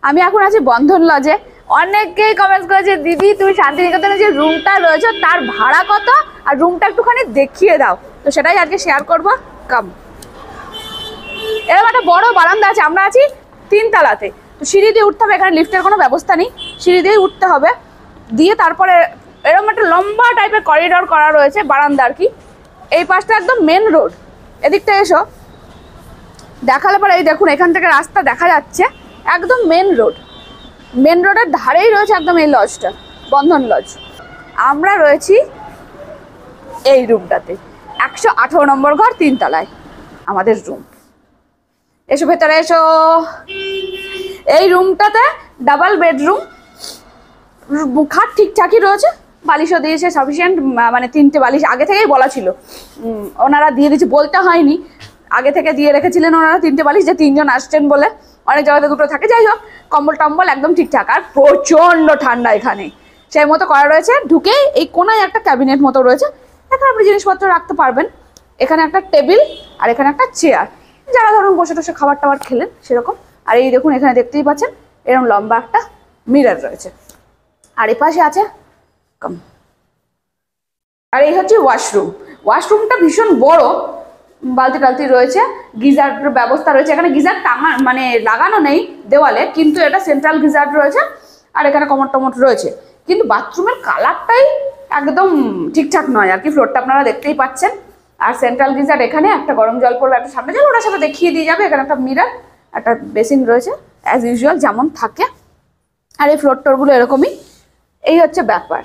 আমি এখন আছি বন্ধন লজে। অনেকেই কমেন্টস করেছে দিদি তুমি শান্তিনিকেতনে যে রুমটা রয়েছে তার ভাড়া কত আর রুমটা একটুখানি দেখিয়ে দাও, তো সেটাই আজকে শেয়ার করবো। কাম, এরকম একটা বড় বারান্দা আছে, আমরা আছি 3 তলাতে, তো সিঁড়ি দিয়ে উঠতে হবে, এখানে লিফটের কোনো ব্যবস্থা নেই, সিঁড়ি দিয়েই উঠতে হবে। দিয়ে তারপরে এরকম একটা লম্বা টাইপের করিডোর করা রয়েছে বারান্দা আর কি। এই পাশটা একদম মেন রোড, এদিকটা এসো দেখালে পরে এই দেখুন এখান থেকে রাস্তা দেখা যাচ্ছে, একদম মেন রোড, মেন রোডের ধারেই রয়েছে একদম এই লজটা, বন্ধন লজ। আমরা রয়েছি এই রুমটাতে, 118 নম্বর ঘর, 3 তলায় আমাদের রুম। এসো ভেতরে এসো। এই রুমটাতে ডাবল বেডরুম, খাট ঠিকঠাকই রয়েছে, বালিশও দিয়েছে সাফিসিয়েন্ট, মানে 3টে বালিশ আগে থেকেই বলা ছিল, ওনারা দিয়ে দিয়েছে, বলতে হয়নি, আগে থেকে দিয়ে রেখেছিলেন ওনারা 3টে বালিশ, যে 3 জন আসছেন বলে, অনেক জায়গাতে 2টো থাকে। যাই হোক, কম্বল টম্বল একদম ঠিকঠাক, আর প্রচণ্ড ঠান্ডা এখানে, সেই মতো করা রয়েছে। ঢুকে এই কোনায় একটা ক্যাবিনেট মতো রয়েছে, এখানে আপনি জিনিসপত্র রাখতে পারবেন। এখানে একটা টেবিল আর এখানে একটা চেয়ার, যারা ধরুন বসে বসে খাবার টাবার খেলেন সেরকম। আর এই দেখুন এখানে দেখতেই পাচ্ছেন এরকম লম্বা একটা মিরর রয়েছে, আর এই পাশে আছে কম। আর এই হচ্ছে ওয়াশরুম। ওয়াশরুমটা ভীষণ বড়, বালতি টালতি রয়েছে, গিজার ব্যবস্থা রয়েছে। এখানে গিজার টাঙা মানে লাগানো নেই দেওয়ালে, কিন্তু এটা সেন্ট্রাল গিজার রয়েছে, আর এখানে কমোড টমোড রয়েছে। কিন্তু বাথরুমের কালারটাই একদম ঠিকঠাক নয় আর কি, ফ্লোরটা আপনারা দেখতেই পাচ্ছেন। আর সেন্ট্রাল গিজার এখানে একটা গরম জল পড়বে, একটা সামনে জল, ওটার সাথে দেখিয়ে দিয়ে যাবে। এখানে একটা মিরর, একটা বেসিন রয়েছে অ্যাজ ইউজুয়াল যেমন থাকে। আর এই ফ্লোর টোরগুলো এরকমই। এই হচ্ছে ব্যাপার।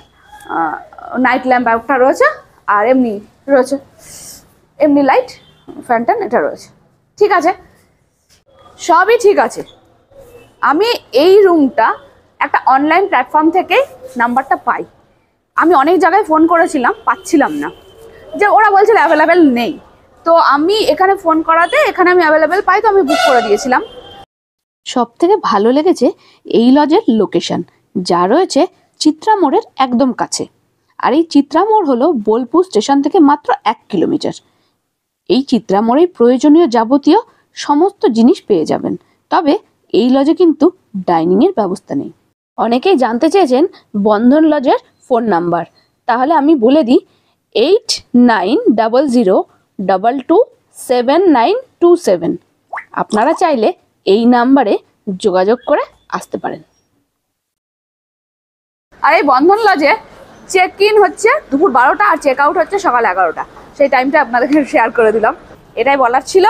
নাইট ল্যাম্প একটা রয়েছে, আর এমনি রয়েছে এমনি লাইট, ফ্যান ট্যান এটা রয়েছে, ঠিক আছে, সবই ঠিক আছে। আমি এই রুমটা একটা অনলাইন প্ল্যাটফর্ম থেকে নাম্বারটা পাই। আমি অনেক জায়গায় ফোন করেছিলাম, পাচ্ছিলাম না, যে ওরা বলছিল অ্যাভেলেবেল নেই। তো আমি এখানে ফোন করাতে এখানে আমি অ্যাভেলেবেল পাই, তো আমি বুক করে দিয়েছিলাম। সব থেকে ভালো লেগেছে এই লজের লোকেশন, যা রয়েছে চিত্রা মোড়ের একদম কাছে। আর এই চিত্রা মোড় হলো বোলপুর স্টেশন থেকে মাত্র 1 কিলোমিটার। এই চিত্রা মোড়েই প্রয়োজনীয় যাবতীয় সমস্ত জিনিস পেয়ে যাবেন। তবে এই লজে কিন্তু ডাইনিংয়ের ব্যবস্থা নেই। অনেকেই জানতে চেয়েছেন বন্ধন লজের ফোন নাম্বার, তাহলে আমি বলে দিই 8900227927। আপনারা চাইলে এই নাম্বারে যোগাযোগ করে আসতে পারেন। আর এই বন্ধন লজে চেক ইন হচ্ছে দুপুর 12টা, আর চেক আউট হচ্ছে সকাল 11টা। সেই টাইমটা আপনাদেরকে শেয়ার করে দিলাম, এটাই বলার ছিল।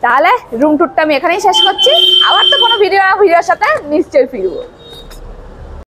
তাহলে রুম ট্যুরটা আমি এখানেই শেষ করছি, আবার তো কোনো ভিডিওর সাথে নিশ্চয়ই ফিরবো।